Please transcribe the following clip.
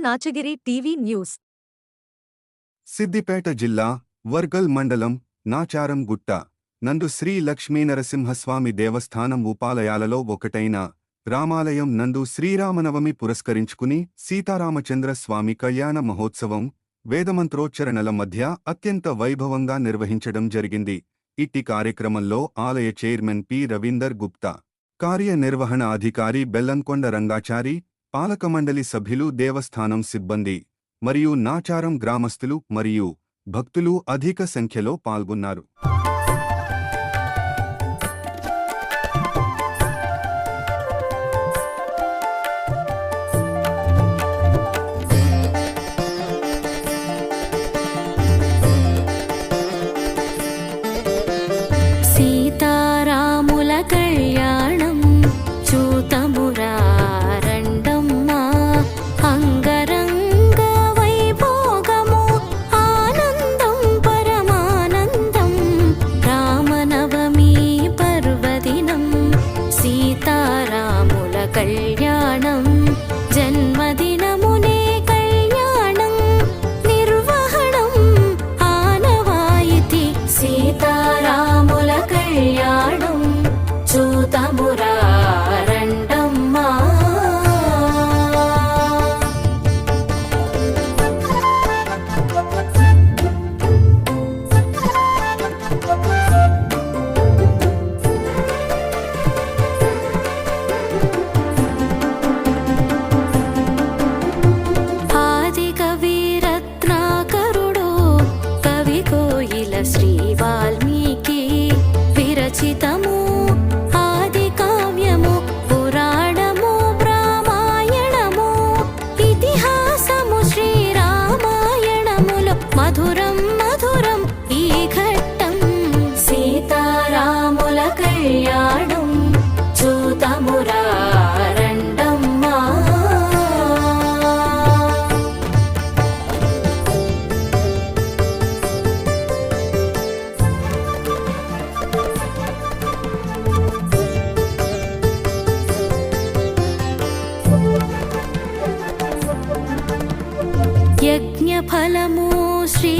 Nachagiri TV news. Siddipet జిల్లా వర్గల్ మండలం నాచారం గుట్ట నందు శ్రీ లక్ష్మీనరసింహస్వామి దేవస్థానం ఉపాలయాలలో ఒకటైన రామాలయం నందు శ్రీరామనవమి పురస్కరించుకుని సీతారామచంద్ర స్వామి కళ్యాణ మహోత్సవం వేదమంత్రోచ్చరణల మధ్య అత్యంత వైభవంగా నిర్వహించడం జరిగింది. ఇట్టి కార్యక్రమంలో ఆలయ చైర్మన్ పి రవీందర్ గుప్తా, కార్యనిర్వహణ అధికారి బెల్లంకొండ రంగాచారి, పాలకమండలి సభ్యులు, దేవస్థానం సిబ్బంది మరియు నాచారం గ్రామస్తులు మరియు భక్తులు అధిక సంఖ్యలో పాల్గొన్నారు. సీతారాముల కళ్యాణం చూతమురా రండమ్మా, అంగరంగ వైభోగము ఆనందం పరమానందం, రామనవమి పర్వదినం సీతారాముల కళ్యాణం, జన్మదినమునే కళ్యాణం నిర్వహణం ఆనవాయితీ, సీతారాముల కళ్యాణం చూతమురా రండమ్మా. ఆది కవి రత్నాకరుడు కవి కోయిల శ్రీ వాల్మీకి విరచితము ఆది కావ్యము పురాణము రామాయణము ఇతిహాసము శ్రీరామాయణములో మధురం మధురం ఈ ఘట్టం, సీతారాముల కళ్యాణం చూతమురా రండమ్మా. యజ్ఞఫలము శ్రీ